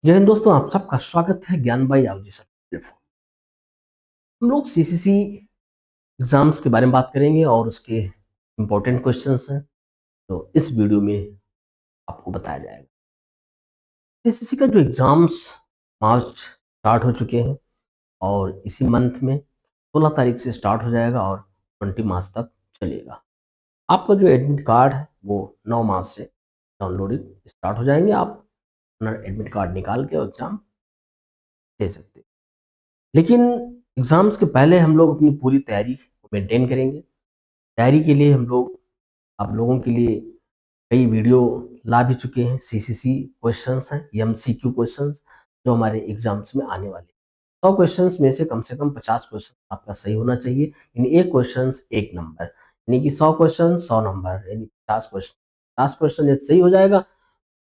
जय हिंद दोस्तों, आप सबका स्वागत है ज्ञान बाई आवजी सर प्लेटफॉर्म। हम लोग सीसीसी एग्जाम्स के बारे में बात करेंगे और उसके इम्पोर्टेंट क्वेश्चंस हैं। तो इस वीडियो में आपको बताया जाएगा सीसीसी का जो एग्जाम्स मार्च स्टार्ट हो चुके हैं और इसी मंथ में 16 तारीख से स्टार्ट हो जाएगा और 20 मार्च तक चलेगा। आपका जो एडमिट कार्ड है वो 9 मार्च से डाउनलोडिंग स्टार्ट हो जाएंगे। आप अपना एडमिट कार्ड निकाल के एग्जाम दे सकते हैं। लेकिन एग्ज़ाम्स के पहले हम लोग अपनी पूरी तैयारी को मेंटेन करेंगे। तैयारी के लिए हम लोग आप लोगों के लिए कई वीडियो ला भी चुके हैं। सीसीसी क्वेश्चंस हैं, एमसीक्यू क्वेश्चंस जो हमारे एग्ज़ाम्स में आने वाले हैं। 100 क्वेश्चंस में से कम 50 क्वेश्चन आपका सही होना चाहिए। यानी 1 क्वेश्चंस 1 नंबर, यानी कि 100 क्वेश्चन 100 नंबर, यानी 50 क्वेश्चन यदि सही हो जाएगा,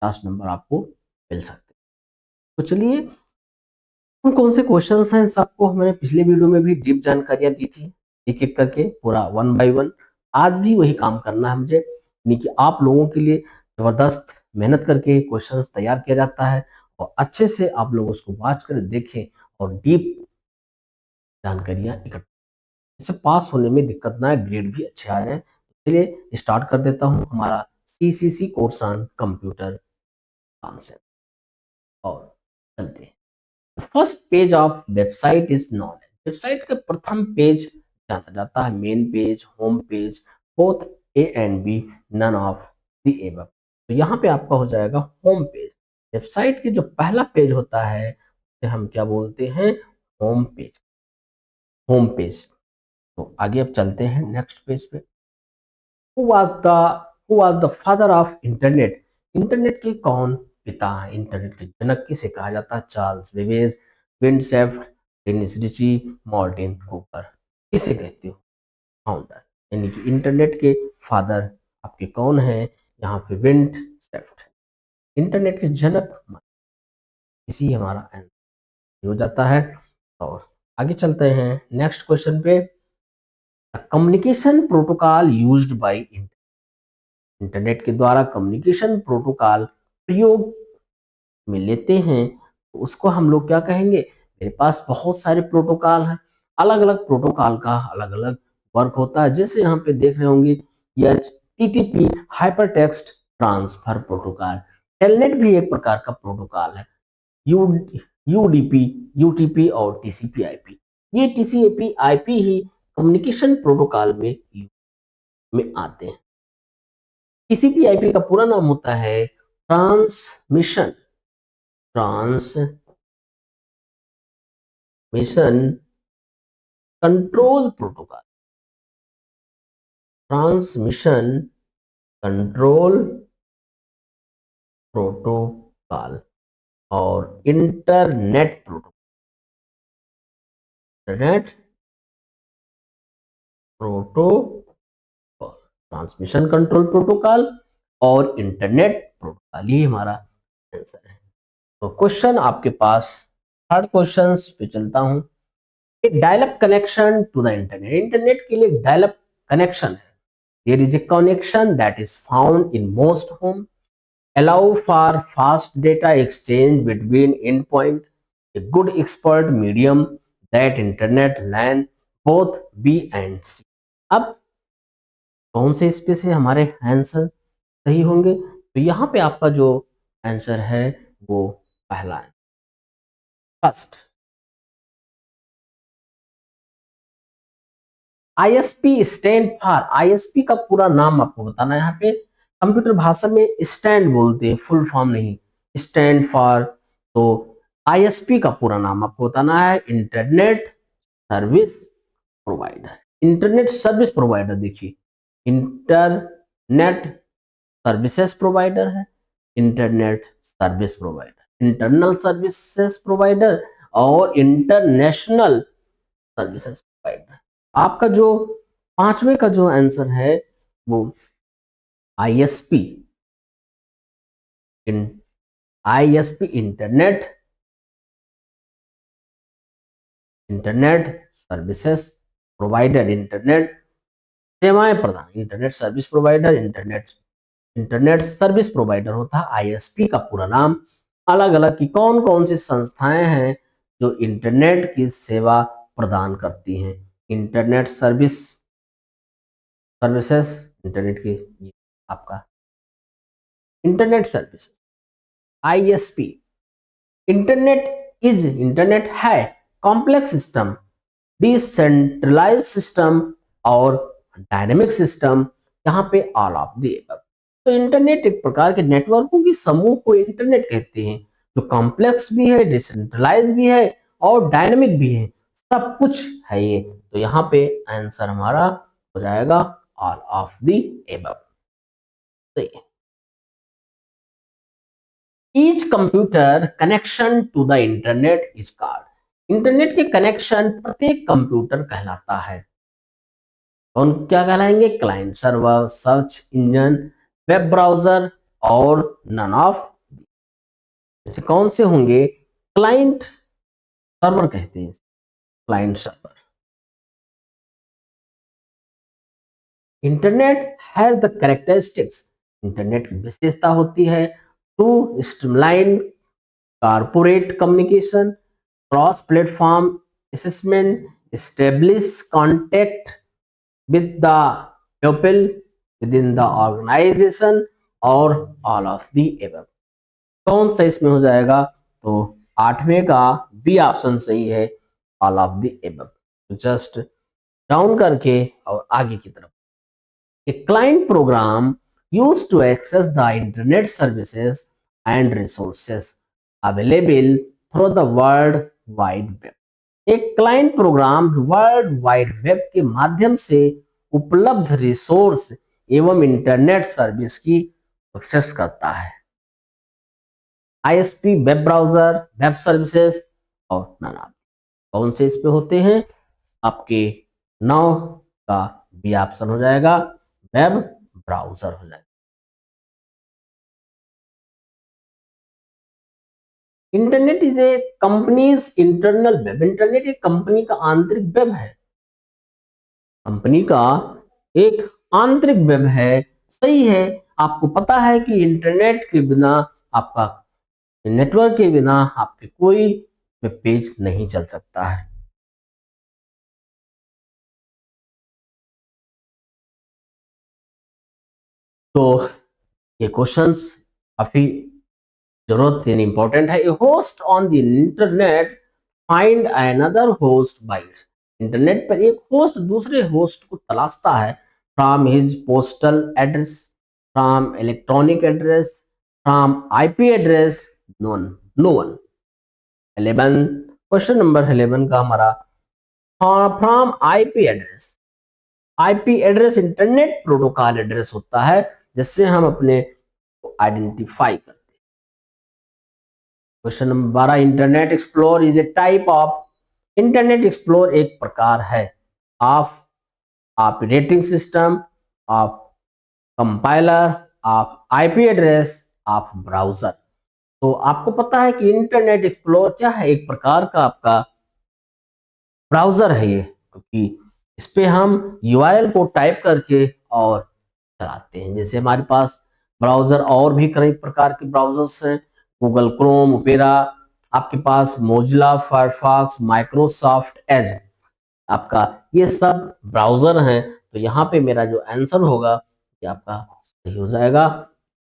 50 नंबर आपको मिल सकते हैं। तो चलिए, कौन-कौन से क्वेश्चंस हैं, सबको मैंने पिछले वीडियो में भी डीप जानकारियाँ दी थी, एक-एक करके पूरा वन बाय वन। आज भी वही काम करना है मुझे, यानी कि आप लोगों के लिए ज़बरदस्त मेहनत करके क्वेश्चंस तैयार किया जाता है और अच्छे से आप लोग उसको वॉच करें, देखें और डीप जानकारियाँ इकट्ठा, इससे पास होने में दिक्कत ना आए, ग्रेड भी अच्छे आ जाएँ। चलिए स्टार्ट कर देता हूँ हमारा CCC course on computer concept और चलते हैं। First page of website is known. Website का प्रथम पेज जाना जाता है main page, home page, both A and B, none of the above. तो यहाँ पे आपका हो जाएगा होम पेज। वेबसाइट के जो पहला पेज होता है उसे हम क्या बोलते हैं? Home page. Home page. तो आगे अब चलते हैं नेक्स्ट पेज पे। Who was the who was the father of internet? Internet के कौन पिता हैं? इंटरनेट के जनक किसे कहा जाता है? चार्ल्स बेबेज, विंडसेफ्ट, डेनिस रिची, मार्टिन कूपर। किसे कहते हो? फाउंडर। यानी कि इंटरनेट के फादर आपके कौन हैं? यहाँ पे विंडसेफ्ट। इंटरनेट के जनक इसी हमारा आंसर हो जाता है। और आगे चलते हैं नेक्स्ट क्वेश्चन पे। Communication protocol used by internet के द्वारा कम्युनिकेशन प्रोटोकॉल प्रयोग में लेते हैं तो उसको हम लोग क्या कहेंगे? मेरे पास बहुत सारे प्रोटोकॉल हैं, अलग अलग प्रोटोकॉल का अलग अलग वर्क होता है। जैसे यहाँ पे देख रहे होंगे H TTP hyper text transfer protocol. Telnet भी एक प्रकार का प्रोटोकॉल है। यू यूडीपी, यूटीपी और टीसीपी आईपी। ये टीसीपी आईपी ही कम्युनिकेशन प्रोटोकॉल में आते हैं। टीसीपी आईपी का पूरा नाम होता है transmission control protocol. Transmission control protocol और internet protocol. Transmission control protocol और इंटरनेट प्रोटोकॉल, ये हमारा आंसर है। तो क्वेश्चन आपके पास थर्ड क्वेश्चन पे चलता हूं। Dial up connection to the internet. Internet के लिए डायल अप कनेक्शन है। There is a connection that is found in most home, allow for fast data exchange between endpoint, a good expert medium that internet LAN both B and C। अब कौन से इस पे से हमारे answer सही होंगे? तो यहाँ पे आपका जो आंसर है वो पहला है, first. ISP stand for, ISP का पूरा नाम आपको बताना है। यहाँ पे कंप्यूटर भाषा में स्टैंड बोलते हैं, फुल फॉर्म नहीं, स्टैंड फॉर। तो आईएसपी का पूरा नाम आपको बताना है internet service provider. Internet service provider, देखिए इंटरनेट सर्विसेज प्रोवाइडर है, internet service provider, internal services provider और इंटरनेशनल सर्विसेज प्रोवाइडर। आपका जो पांचवे का जो आंसर है वो ISP, ISP internet services provider, internet सेवाएं प्रदान, internet service provider, internet service provider होता है आईएसपी का पूरा नाम। अलग अलग की कौन कौन सी संस्थाएं हैं जो इंटरनेट की सेवा प्रदान करती हैं। इंटरनेट सर्विसेज, इंटरनेट की ये आपका इंटरनेट सर्विसेज, आईएसपी। इंटरनेट है कॉम्प्लेक्स सिस्टम, डिसेंट्रलाइज सिस्टम और डायनेमिक सिस्टम, यहाँ पे ऑल ऑफ द एबव। तो इंटरनेट एक प्रकार के नेटवर्कों के समूह को इंटरनेट कहते हैं, जो कॉम्प्लेक्स भी है, डिसेंट्रलाइज भी है और डायनेमिक भी है, सब कुछ है ये। तो यहाँ पे आंसर हमारा हो जाएगा all of the above. Each computer connection to the internet is called. Internet के कनेक्शन प्रत्येक कंप्यूटर कहलाता है। कौन क्या कहलाएंगे? Client server, search engine, web browser और नन ऑफ। जैसे कौन से होंगे? क्लाइंट सर्वर कहते हैं, client server. Internet has the characteristics, internet की विशेषता होती है to streamline corporate communication, cross platform assessment, establish contact with the people within the organization और all of the above। कौन सा इसमें हो जाएगा? तो 8वें का बी ऑप्शन सही है, all of the above. Just down करके और आगे की तरफ। A client program used to access the internet services and resources available through the World Wide Web। एक client program world wide web के माध्यम से उपलब्ध रिसोर्स एवं इंटरनेट सर्विस की एक्सेस करता है। ISP, web browser, web services और नाना। कौन से इस पे होते हैं? आपके 9 का बी ऑप्शन हो जाएगा, वेब ब्राउजर हो जाएगा। Internet is a companies internal web. Internet एक कंपनी का आंतरिक वेब है, कंपनी का एक आंतरिक वेब है। सही है। आपको पता है कि इंटरनेट के बिना, आपका नेटवर्क के बिना आपके कोई वेब पेज नहीं चल सकता है। तो ये क्वेश्चंस काफी जरूरत यानी इंपॉर्टेंट है। A host on the internet find another host by. Internet पर एक होस्ट दूसरे होस्ट को तलाशता है from his postal address, from electronic address, from IP address, no one. 11 question number 11 का हमारा from IP address. IP address internet protocol address होता है जिससे हम अपने आइडेंटिफाई करते हैं। Question number 12, internet explore is a type of. Internet explore एक प्रकार है of operating system, of compiler, of IP address, of browser. तो आपको पता है कि इंटरनेट एक्सप्लोर क्या है? एक प्रकार का आपका ब्राउजर है ये, क्योंकि इस पे हम यूआरएल को टाइप करके और चलाते हैं। जैसे हमारे पास ब्राउजर और भी कई प्रकार के ब्राउजर्स हैं, गूगल क्रोम, ओपेरा, आपके पास मोजिला फायरफॉक्स, माइक्रोसॉफ्ट एज, आपका ये सब ब्राउजर हैं। तो यहाँ पे मेरा जो आंसर होगा ये आपका सही हो जाएगा।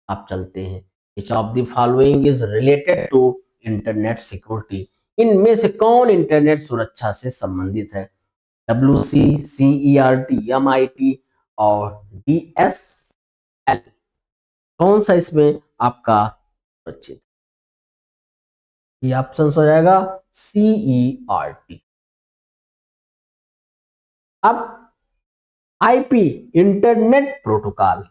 आप चलते हैं। Which of the following is related to internet security. इनमें से कौन इंटरनेट सुरक्षा से संबंधित है? WC, CERT, MIT और DSL। कौन सा इसमें आपका सुरक्षित? ये ऑप्शन हो जाएगा CERT। अब आईपी, इंटरनेट प्रोटोकॉल।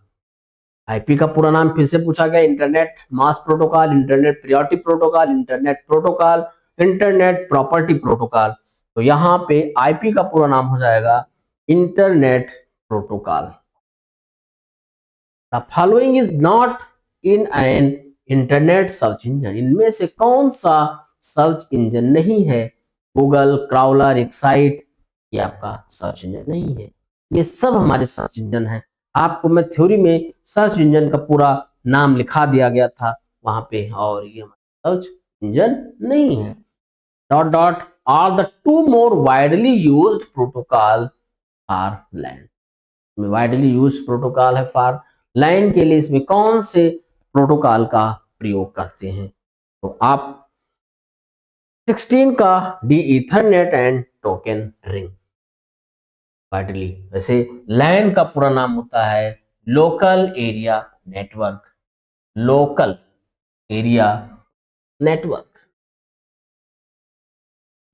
आईपी का पूरा नाम फिर से पूछा गया, internet mass protocol, internet priority protocol, internet protocol, internet property protocol. तो यहाँ पे आईपी का पूरा नाम हो जाएगा internet protocol. The following is not in an internet search engine. इनमें से कौन सा सर्च इंजन नहीं है? गूगल, क्राउलर, एक्साइट, ये आपका सर्च इंजन नहीं है। ये सब हमारे सर्च इंजन है। आपको मैं थ्योरी में सर्च इंजन का पूरा नाम लिखा दिया गया था वहां पे, और ये सर्च इंजन नहीं है। Dot dot are the two more widely used protocol for land. Widely used protocol है फॉर लैंड के लिए, इसमें कौन से प्रोटोकॉल का प्रयोग करते हैं? तो आप 16 का D Ethernet and token ring. Widely, वैसे लैन का पूरा नाम होता है local area network. Local area network,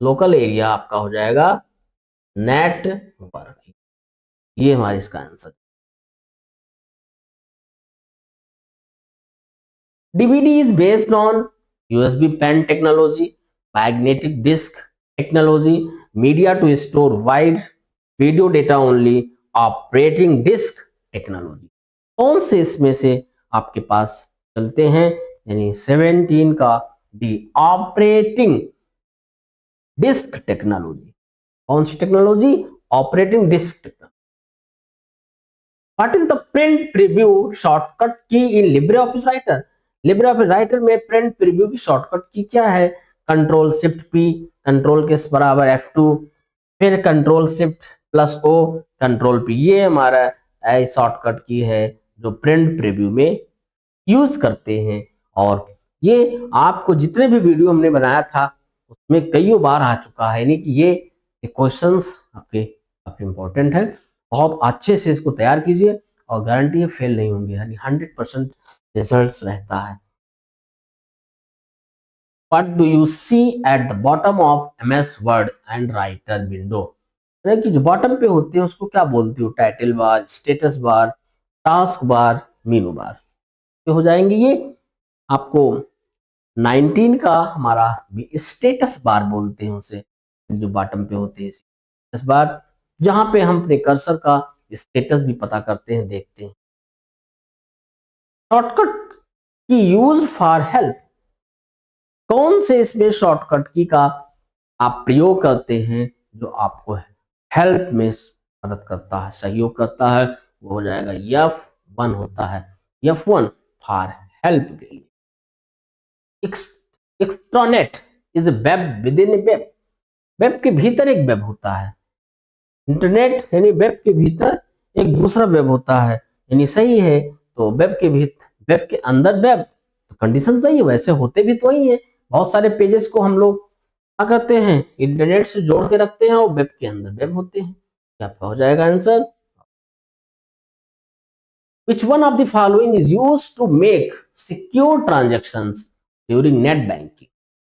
local area आपका हो जाएगा नेटवर्क। ये हमारे इसका answer. DVD is based on USB pen technology, magnetic disk technology, media to store wide video data only, operating disk technology. कौन से इसमें से आपके पास चलते हैं? यानी 17 का डी ऑपरेटिंग डिस्क टेक्नोलॉजी। कौन सी technology? Operating disk technology. What is the print preview shortcut key in Libre office Writer? Libre office Writer में प्रिंट प्रीव्यू की शॉर्टकट की क्या है? कंट्रोल शिफ्ट पी, कंट्रोल के बराबर F2, फिर control shift plus O, control P. ये हमारा shortcut की है जो प्रिंट प्रीव्यू में यूज करते हैं। और ये आपको जितने भी वीडियो हमने बनाया था उसमें कई बार आ चुका है, यानी कि ये क्वेश्चंस आपके काफी इंपॉर्टेंट है। बहुत अच्छे से इसको तैयार कीजिए और गारंटी है फेल नहीं होंगे, यानी 100% रिजल्ट्स रहता है। What do you see at the bottom of MS Word and Writer window? कि जो बॉटम पे होते हैं उसको क्या बोलते हो? Title bar, status bar, task bar, मेनू बार तो हो जाएंगे ये। आपको 19 का हमारा स्टेटस बार बोलते हैं उसे, जो बॉटम पे होते हैं स्टेटस बार, जहां पे हम अपने कर्सर का स्टेटस भी पता करते हैं, देखते हैं। शॉर्टकट की यूज फॉर हेल्प। कौन से इसमें शॉर्टकट की का आप प्रयोग करते हैं जो आपको हेल्प में मदद करता है, सहयोग करता है? वो हो जाएगा F1 होता है। F1 फॉर हेल्प के लिए। Extranet is a web with in A web. Web के भीतर एक वेब होता है। इंटरनेट यानी वेब के भीतर एक दूसरा वेब होता है, यानी सही है। तो वेब के भीतर, वेब के अंदर वेब, तो कंडीशन सही है। वैसे होते भी तो ही है, बहुत सारे पेजेस को हम लोग क्या करते हैं, इंटरनेट से जोड़ के रखते हैं और वेब के अंदर वेब होते हैं। क्या आपका हो जाएगा answer? Which one of the following is used to make secure transactions during net banking?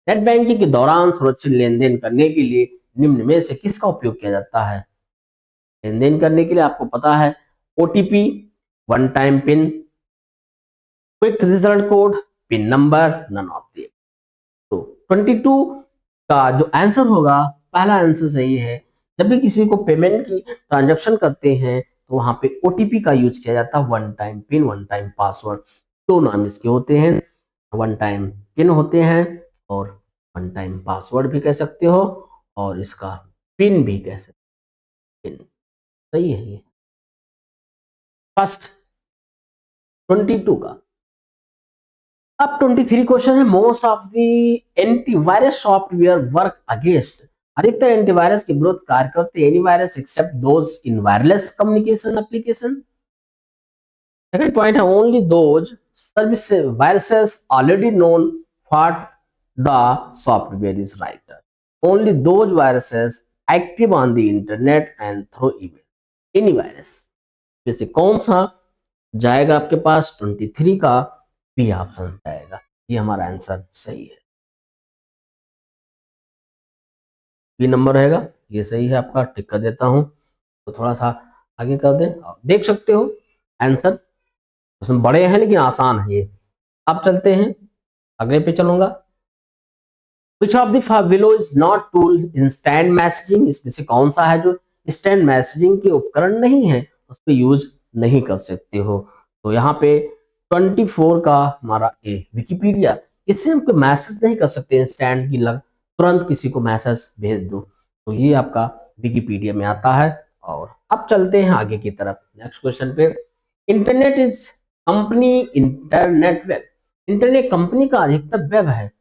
Net banking के दौरान सुरक्षित लेन देन करने के लिए निम्न में से किसका उपयोग किया जाता है? लेन देन करने के लिए आपको पता है OTP, one time PIN, quick result code, PIN number, none of the. तो 22 का जो आंसर होगा, पहला आंसर सही है। जब भी किसी को पेमेंट की ट्रांजैक्शन करते हैं तो वहां पे OTP का यूज किया जाता है। One time pin, one time password, दो नाम इसके होते हैं। वन टाइम पिन होते हैं और वन टाइम पासवर्ड भी कह सकते हो, और इसका पिन भी कह सकते हो। पिन सही है ये। फर्स्ट 22 का। अब 23 क्वेश्चन है। Most of the antivirus software work against. अधिकतर एंटीवायरस के विरुद्ध कार्य करते any virus except those in wireless communication application. Second point है only those service viruses already known what the software is writer. Only those viruses active on the internet and through email. Any virus जैसे कौन सा जाएगा आपके पास? 23 का B option जाएगा। ये हमारा आंसर सही है। बी नंबर रहेगा, ये सही है आपका। टिक कर देता हूं, तो थोड़ा सा आगे कर दें। देख सकते हो आंसर उसमें बड़े हैं लेकिन आसान है ये। अब चलते हैं, अगले पे चलूंगा। Which of the below is not tool instant messaging? इसमें से कौन सा है जो इंस्टेंट मैसेजिंग के उपकरण नहीं है, उस पर यूज नहीं कर सकते हो? तो यहाँ पे 24 का हमारा ए विकिपीडिया। इससे हम मैसेज नहीं कर सकते इंस्टेंट की, लग तुरंत किसी को मैसेज भेज दो, तो ये आपका विकिपीडिया में आता है। और अब चलते हैं आगे की तरफ, नेक्स्ट क्वेश्चन पे। Internet is company internet web. Internet company का अधिकतर वेब है।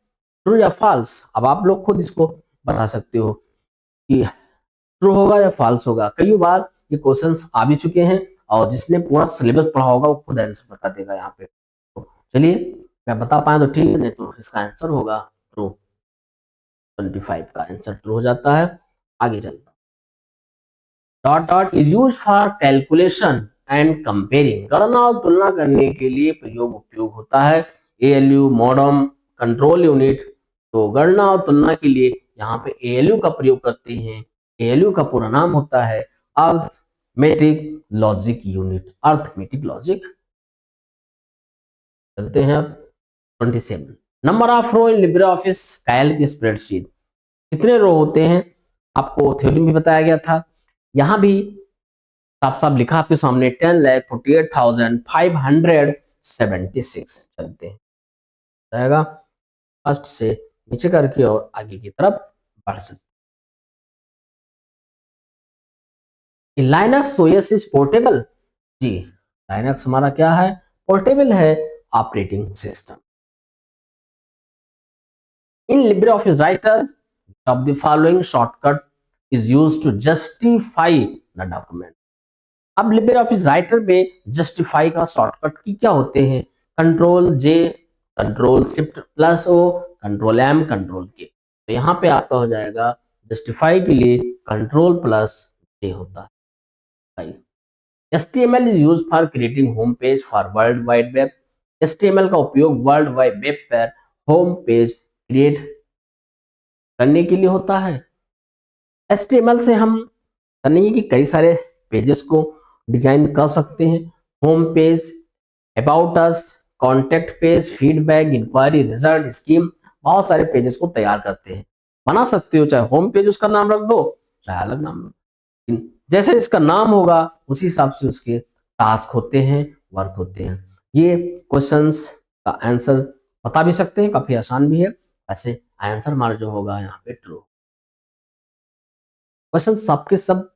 ट्रू या फॉल्स? अब आप लोग खुद इसको बता सकते हो कि ट्रू होगा या फॉल्स होगा। कई बार ये क्वेश्चंस आ भी चुके हैं और जिसने पूरा सिलेबस पढ़ा होगा वो खुद आंसर बता देगा यहाँ पे। तो चलिए, मैं बता पाए तो ठीक है, नहीं तो इसका आंसर होगा ट्रू। 25 का आंसर ट्रू हो जाता है। आगे चलता, dot dot is use for calculation and comparing. गणना और तुलना करने के लिए प्रयोग उपयोग होता है। ALU, modem, control unit. तो गणना और तुलना के लिए यहाँ पे एएलयू का प्रयोग करते हैं। एएलयू का पूरा नाम होता है arithmetic logic unit. Arithmetic logic. चलते हैं अब 27, number of row in Libre Office Calc spreadsheet. कितने रो होते हैं आपको थ्योरी में बताया गया था, यहां भी साफ साफ लिखा आपके सामने 10,48,576। चलते हैं, जाएगा फर्स्ट से नीचे करके और आगे की तरफ बढ़ सकते। Linux OS is portable. जी, लाइनक्स हमारा क्या है? पोर्टेबल है operating system. In Libre office Writer of the following shortcut is used to justify the document। अब लिब्रे ऑफिस राइटर में जस्टिफाई का शॉर्टकट की क्या होते हैं? Control J, control shift plus O, control M, control K. तो यहाँ पे आपका हो जाएगा जस्टिफाई के लिए कंट्रोल प्लस जे होता है। HTML is used for creating home page for world wide web. HTML का उपयोग वर्ल्ड वाइड वेब पर होम पेज क्रिएट करने के लिए होता है। HTML से हम करने की कई सारे पेजेस को डिजाइन कर सकते हैं। Home page, about us, contact page, feedback, enquiry, result, scheme, बहुत सारे पेजेस को तैयार करते हैं। बना सकते हो, चाहे होम पेज उसका नाम रख दो, चाहे अलग नाम रख दो। जैसे इसका नाम होगा उसी हिसाब से उसके टास्क होते हैं, वर्क होते हैं। ये क्वेश्चंस का आंसर बता भी सकते हैं, काफी आसान भी है। ऐसे आंसर हमारा जो होगा यहाँ पे ट्रू। क्वेश्चन सबके सब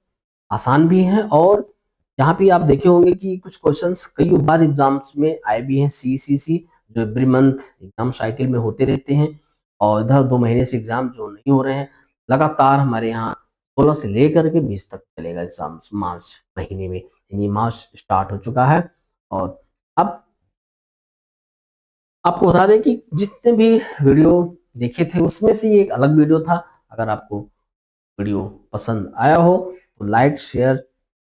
आसान भी हैं और यहाँ पे आप देखे होंगे कि कुछ क्वेश्चंस कई बार एग्जाम्स में आए भी हैं। सीसीसी जो एवरी मंथ एग्जाम साइकिल में होते रहते हैं और इधर 2 महीने से एग्जाम जो नहीं हो रहे हैं, लगातार हमारे यहाँ 16 से लेकर के 20 तक चलेगा एग्जाम मार्च महीने में, यानी मार्च स्टार्ट हो चुका है। और अब आपको बता दें कि जितने भी वीडियो देखे थे उसमें से ये एक अलग वीडियो था। अगर आपको वीडियो पसंद आया हो तो लाइक, शेयर,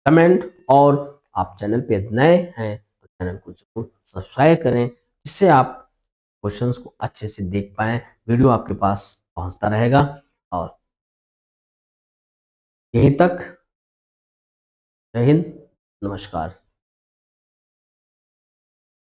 कमेंट, और आप चैनल पे नए हैं तो चैनल को जरूर सब्सक्राइब करें, जिससे आप क्वेश्चंस को अच्छे से देख पाएं। वीडियो आपके पास पहुंचता रहेगा। और यहीं तक, जय हिंद, नमस्कार।